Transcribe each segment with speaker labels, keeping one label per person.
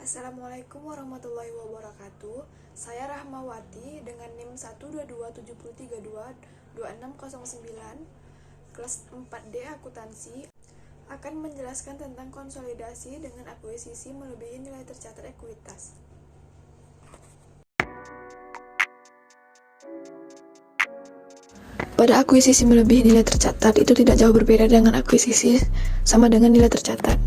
Speaker 1: Assalamualaikum warahmatullahi wabarakatuh. Saya Rahmawati dengan NIM 12273226009 kelas 4D akuntansi akan menjelaskan tentang konsolidasi dengan akuisisi melebihi nilai tercatat ekuitas. Pada akuisisi melebihi nilai tercatat itu tidak jauh berbeda dengan akuisisi sama dengan nilai tercatat.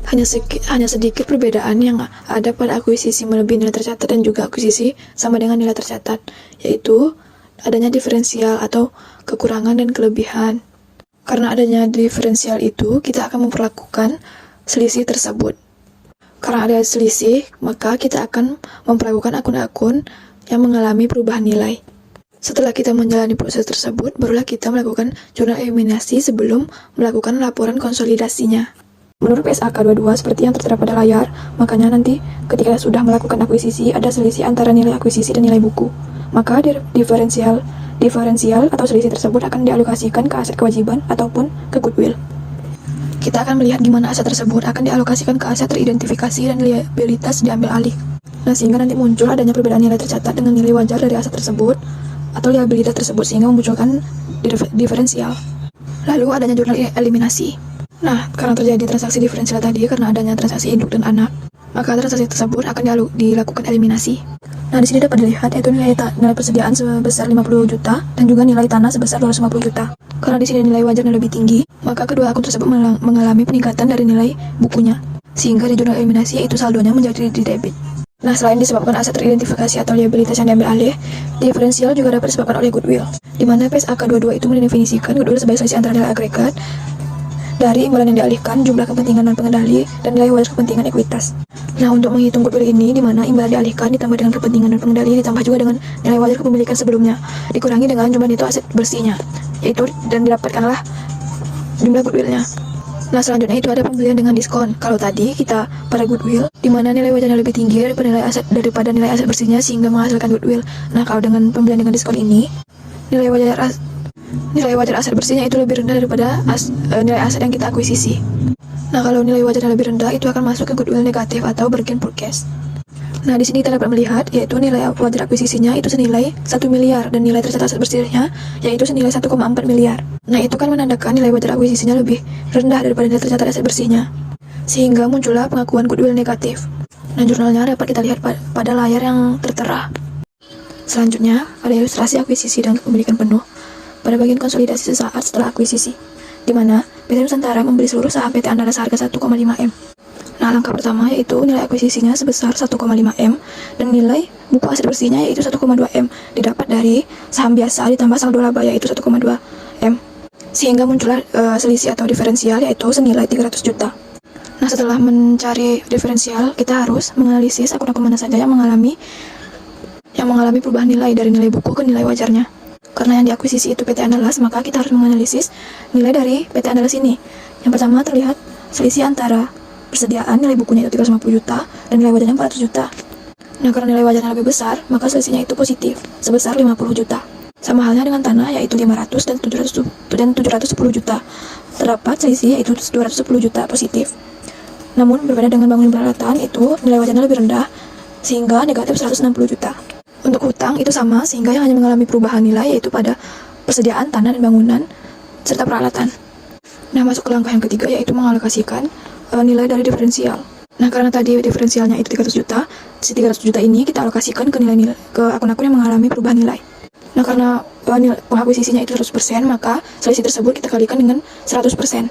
Speaker 1: Hanya sedikit perbedaan yang ada pada akuisisi melebihi nilai tercatat dan juga akuisisi sama dengan nilai tercatat, yaitu adanya diferensial atau kekurangan dan kelebihan. Karena adanya diferensial itu, kita akan memperlakukan selisih tersebut. Karena ada selisih, maka kita akan memperlakukan akun-akun yang mengalami perubahan nilai. Setelah kita menjalani proses tersebut, barulah kita melakukan jurnal eliminasi sebelum melakukan laporan konsolidasinya. Menurut PSAK 22 seperti yang tertera pada layar, makanya nanti ketika sudah melakukan akuisisi ada selisih antara nilai akuisisi dan nilai buku. Maka diferensial atau selisih tersebut akan dialokasikan ke aset kewajiban ataupun ke goodwill. Kita akan melihat gimana aset tersebut akan dialokasikan ke aset teridentifikasi dan liabilitas diambil alih. Nah, sehingga nanti muncul adanya perbedaan nilai tercatat dengan nilai wajar dari aset tersebut atau liabilitas tersebut sehingga memunculkan diferensial. Lalu adanya jurnal eliminasi. Nah, karena terjadi transaksi diferensial tadi karena adanya transaksi induk dan anak, maka transaksi tersebut akan dilakukan eliminasi. Nah, di sini dapat dilihat yaitu nilai persediaan sebesar 50 juta dan juga nilai tanah sebesar 250 juta. Karena di sini nilai wajarnya lebih tinggi, maka kedua akun tersebut mengalami peningkatan dari nilai bukunya, sehingga di jurnal eliminasi yaitu saldonya menjadi di debit. Nah, selain disebabkan aset teridentifikasi atau liabilitas yang diambil alih, diferensial juga dapat disebabkan oleh goodwill, di mana PSAK 22 itu mendefinisikan goodwill sebagai selisih antara nilai agregat dari imbalan yang dialihkan, jumlah kepentingan non pengendali, dan nilai wajar kepentingan ekuitas. Nah, untuk menghitung goodwill ini, di mana imbalan dialihkan ditambah dengan kepentingan non pengendali, ditambah juga dengan nilai wajar kepemilikan sebelumnya, dikurangi dengan jumlah neto aset bersihnya, yaitu dan didapatkanlah jumlah goodwillnya. Nah, selanjutnya itu ada pembelian dengan diskon. Kalau tadi kita pada goodwill, di mana nilai wajarnya lebih tinggi daripada nilai aset bersihnya sehingga menghasilkan goodwill. Nah, kalau dengan pembelian dengan diskon ini, nilai wajar aset bersihnya itu lebih rendah daripada nilai aset yang kita akuisisi. Nah, kalau nilai wajarnya lebih rendah, itu akan masuk ke goodwill negatif atau bergain for cash. Nah, di sini kita dapat melihat yaitu nilai wajar akuisisinya itu senilai 1 miliar dan nilai tercatat aset bersihnya yaitu senilai 1,4 miliar. Nah, itu kan menandakan nilai wajar akuisisinya lebih rendah daripada nilai tercatat aset bersihnya, sehingga muncullah pengakuan goodwill negatif. Nah, jurnalnya dapat kita lihat pada layar yang tertera. Selanjutnya, ada ilustrasi akuisisi dan kepemilikan penuh pada bagian konsolidasi sesaat setelah akuisisi, di mana PT Nusantara membeli seluruh saham PT Andalas seharga 1,5 M. Nah, langkah pertama yaitu nilai akuisisinya sebesar 1,5 M dan nilai buku aset bersihnya yaitu 1,2 M didapat dari saham biasa ditambah saldo laba yaitu 1,2 M, sehingga muncullah selisih atau diferensial yaitu senilai 300 juta. Nah, setelah mencari diferensial, kita harus menganalisis akun-akun mana saja yang mengalami perubahan nilai dari nilai buku ke nilai wajarnya. Karena yang diakuisisi itu PT Andalas, maka kita harus menganalisis nilai dari PT Andalas ini. Yang pertama terlihat selisih antara persediaan nilai bukunya itu 350 juta dan nilai wajarnya 400 juta. Nah, karena nilai wajarnya lebih besar, maka selisihnya itu positif sebesar 50 juta. Sama halnya dengan tanah yaitu 500 dan 710 juta. Terdapat selisih yaitu 210 juta positif. Namun berbeda dengan bangunan peralatan itu nilai wajarnya lebih rendah sehingga negatif 160 juta. Untuk hutang itu sama sehingga yang hanya mengalami perubahan nilai yaitu pada persediaan tanah dan bangunan serta peralatan. Nah, masuk ke langkah yang ketiga yaitu mengalokasikan nilai dari diferensial. Nah, karena tadi diferensialnya itu 300 juta, si 300 juta ini kita alokasikan ke akun-akun yang mengalami perubahan nilai. Nah, karena pengakuisisinya itu 100%, maka selisih tersebut kita kalikan dengan 100%.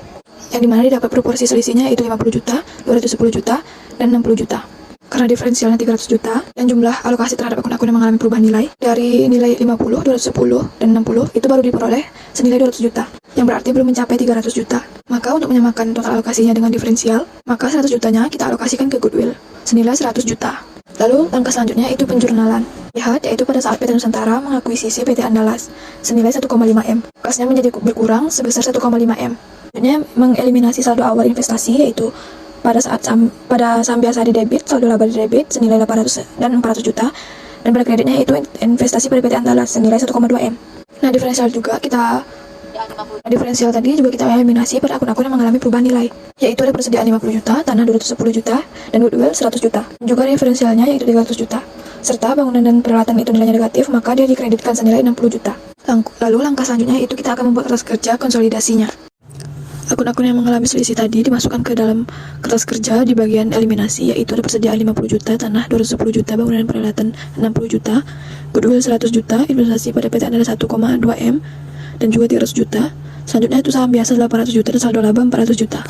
Speaker 1: Yang dimana didapat proporsi selisihnya yaitu 50 juta, 210 juta, dan 60 juta. Karena diferensialnya 300 juta dan jumlah alokasi terhadap akun-akun yang mengalami perubahan nilai dari nilai 50, 210, dan 60 itu baru diperoleh senilai 200 juta yang berarti belum mencapai 300 juta. Maka untuk menyamakan total alokasinya dengan diferensial, maka 100 jutanya kita alokasikan ke goodwill senilai 100 juta. Lalu langkah selanjutnya itu penjurnalan. Lihat yaitu pada saat PT Nusantara mengakuisisi PT Andalas senilai 1,5 M. Kasnya menjadi berkurang sebesar 1,5 M. Ini mengeliminasi saldo awal investasi yaitu pada saham biasa di debit, saldo laba di debit senilai 800 dan 400 juta dan pada kreditnya itu investasi pada PT Andalas senilai 1,2 M. Nah, diferensial juga kita Diferensial tadi juga kita eliminasi pada akun-akun yang mengalami perubahan nilai, yaitu ada persediaan 50 juta, tanah 210 juta, dan goodwill 100 juta. Juga diferensialnya yaitu 300 juta. Serta bangunan dan peralatan itu nilainya negatif, maka dia dikreditkan senilai 60 juta. Lalu langkah selanjutnya itu kita akan membuat kertas kerja konsolidasinya. Akun-akun yang mengalami selisih tadi dimasukkan ke dalam kertas kerja di bagian eliminasi, yaitu ada persediaan 50 juta, tanah 210 juta, bangunan dan peralatan 60 juta, goodwill 100 juta, investasi pada PT adalah 1,2 M, dan juga 300 juta. Selanjutnya itu saham biasa 800 juta dan saldo laba 400 juta.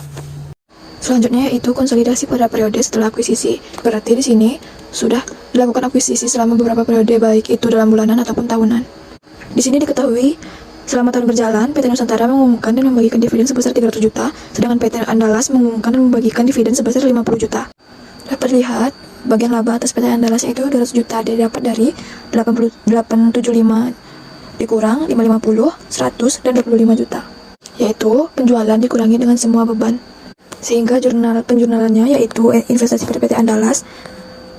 Speaker 1: Selanjutnya yaitu konsolidasi pada periode setelah akuisisi. Berarti di sini sudah dilakukan akuisisi selama beberapa periode, baik itu dalam bulanan ataupun tahunan. Di sini diketahui selama tahun berjalan, PT Nusantara mengumumkan dan membagikan dividen sebesar 300 juta, sedangkan PT Andalas mengumumkan dan membagikan dividen sebesar 50 juta. Dapat lihat, bagian laba atas PT Andalas itu 200 juta didapat dari 875 dikurang 550, 100, dan 25 juta. Yaitu penjualan dikurangi dengan semua beban. Sehingga penjurnalannya yaitu investasi pada PT Andalas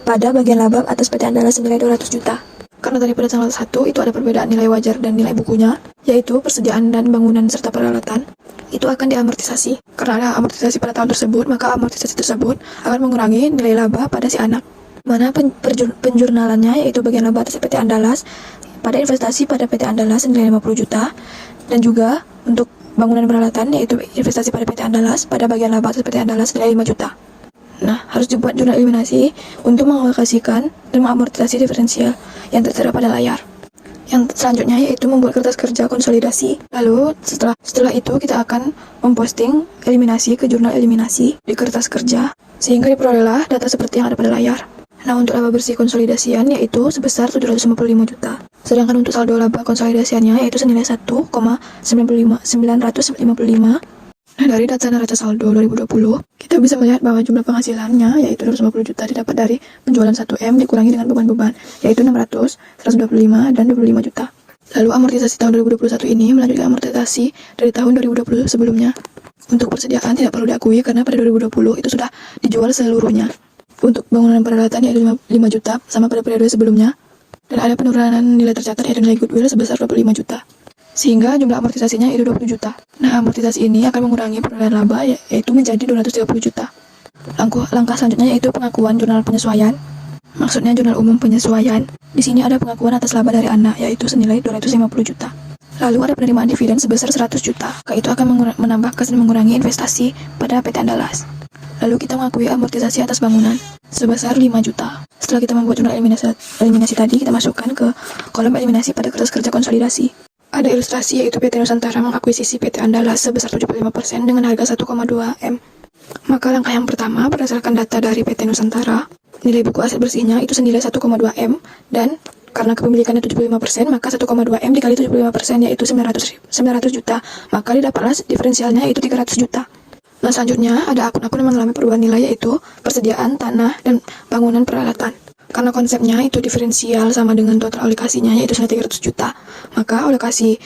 Speaker 1: pada bagian laba atas PT Andalas senilai 200 juta. Karena tadi pada tanggal 1 itu ada perbedaan nilai wajar dan nilai bukunya, yaitu persediaan dan bangunan serta peralatan, itu akan diamortisasi. Karena ada amortisasi pada tahun tersebut, maka amortisasi tersebut akan mengurangi nilai laba pada si anak. Mana penjurnalannya yaitu bagian laba atas PT Andalas pada investasi pada PT Andalas senilai 50 juta, dan juga untuk bangunan peralatan yaitu investasi pada PT Andalas pada bagian laba atas PT Andalas senilai 5 juta. Nah, harus dibuat jurnal eliminasi untuk mengalokasikan dan mengamortisasi diferensial yang tertera pada layar. Yang selanjutnya yaitu membuat kertas kerja konsolidasi. Lalu setelah itu kita akan memposting eliminasi ke jurnal eliminasi di kertas kerja, sehingga diperolehlah data seperti yang ada pada layar. Nah, untuk laba bersih konsolidasian yaitu sebesar 755 juta. Sedangkan untuk saldo laba konsolidasiannya yaitu senilai 1,955. Nah, dari data neraca saldo 2020, kita bisa melihat bahwa jumlah penghasilannya yaitu 250 juta didapat dari penjualan 1M dikurangi dengan beban-beban, yaitu 600, 125, dan 25 juta. Lalu amortisasi tahun 2021 ini melanjutkan amortisasi dari tahun 2020 sebelumnya. Untuk persediaan tidak perlu diakui karena pada 2020 itu sudah dijual seluruhnya. Untuk bangunan peralatan yaitu 5 juta sama pada periode sebelumnya. Dan ada penurunan nilai tercatat yaitu nilai goodwill sebesar 25 juta. Sehingga jumlah amortisasinya itu 20 juta. Nah, amortisasi ini akan mengurangi perolehan laba yaitu menjadi 230 juta. Langkah selanjutnya yaitu pengakuan jurnal penyesuaian. Maksudnya jurnal umum penyesuaian. Di sini ada pengakuan atas laba dari anak yaitu senilai 250 juta. Lalu ada penerimaan dividen sebesar 100 juta. Itu akan menambah kas dan mengurangi investasi pada PT Andalas. Lalu kita mengakui amortisasi atas bangunan sebesar 5 juta. Setelah kita membuat jurnal eliminasi tadi, kita masukkan ke kolom eliminasi pada kertas kerja konsolidasi. Ada ilustrasi yaitu PT Nusantara mengakuisisi PT Andalas sebesar 75% dengan harga 1,2 M. Maka langkah yang pertama berdasarkan data dari PT Nusantara, nilai buku aset bersihnya itu senilai 1,2 M, dan karena kepemilikannya 75%, maka 1,2 M dikali 75% yaitu 900 juta, maka didapatlah diferensialnya yaitu 300 juta. Nah, selanjutnya ada akun-akun yang mengalami perubahan nilai yaitu persediaan, tanah, dan bangunan peralatan. Karena konsepnya itu diferensial sama dengan total alokasinya yaitu senilai 300 juta, maka alokasi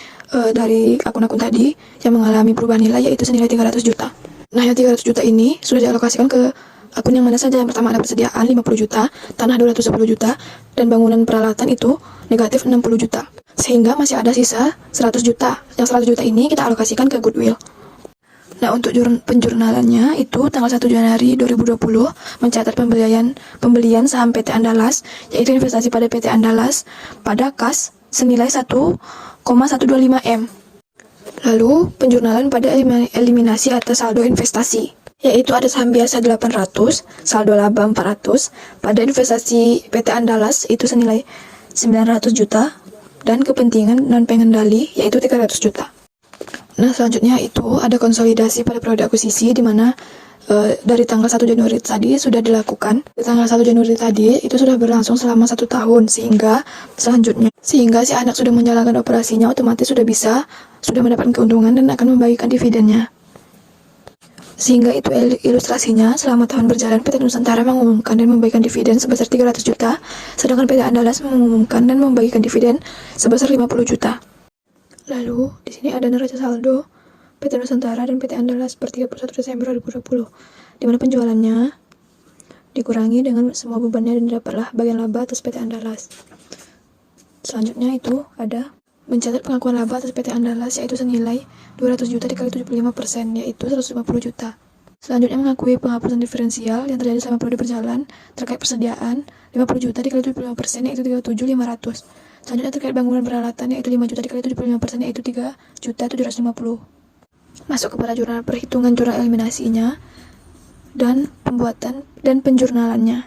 Speaker 1: dari akun-akun tadi yang mengalami perubahan nilai yaitu senilai 300 juta. Nah, yang 300 juta ini sudah dialokasikan ke akun yang mana saja. Yang pertama ada persediaan 50 juta, tanah 210 juta, dan bangunan peralatan itu negatif 60 juta. Sehingga masih ada sisa 100 juta. Yang 100 juta ini kita alokasikan ke goodwill. Nah, untuk penjurnalannya itu tanggal 1 Januari 2020 mencatat pembelian saham PT Andalas yaitu investasi pada PT Andalas pada kas senilai 1,125 M. Lalu penjurnalan pada eliminasi atas saldo investasi yaitu ada saham biasa 800, saldo laba 400, pada investasi PT Andalas itu senilai 900 juta dan kepentingan non pengendali yaitu 300 juta. Nah, selanjutnya itu ada konsolidasi pada periode akuisisi di mana dari tanggal 1 Januari tadi sudah dilakukan. Di tanggal 1 Januari tadi itu sudah berlangsung selama 1 tahun, sehingga si anak sudah menjalankan operasinya, otomatis sudah mendapatkan keuntungan dan akan membagikan dividennya. Sehingga itu ilustrasinya, selama tahun berjalan PT Nusantara mengumumkan dan membagikan dividen sebesar 300 juta, sedangkan PT Andalas mengumumkan dan membagikan dividen sebesar 50 juta. Lalu, di sini ada neraca saldo PT Nusantara dan PT Andalas per 31 Desember 2020, di mana penjualannya dikurangi dengan semua bebannya dan didapatlah bagian laba atas PT Andalas. Selanjutnya itu ada mencatat pengakuan laba atas PT Andalas yaitu senilai 200 juta dikali 75%, yaitu 150 juta. Selanjutnya mengakui penghapusan diferensial yang terjadi selama periode berjalan terkait persediaan 50 juta dikali 75%, yaitu 37.500. Selanjutnya terkait bangunan peralatan yaitu 5 juta dikali 75%, yaitu 3.750. Masuk kepada jurnal perhitungan jurnal eliminasinya dan pembuatan dan penjurnalannya.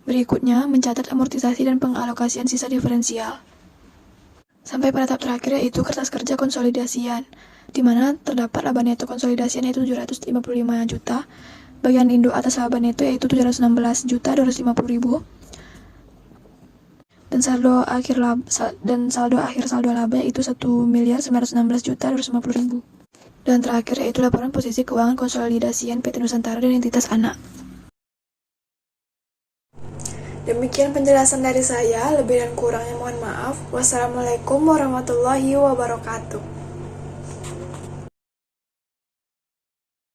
Speaker 1: Berikutnya mencatat amortisasi dan pengalokasian sisa diferensial. Sampai pada tahap terakhir yaitu kertas kerja konsolidasian, di mana terdapat laba neto konsolidasian yaitu 755 juta, bagian induk atas laba neto yaitu 716 juta 250.000, dan saldo akhir saldo laba yaitu 1.916 juta 250.000. Dan terakhir yaitu laporan posisi keuangan konsolidasian PT Nusantara dan entitas anak. Demikian penjelasan dari saya, lebih dan kurangnya mohon maaf. Wassalamualaikum warahmatullahi wabarakatuh.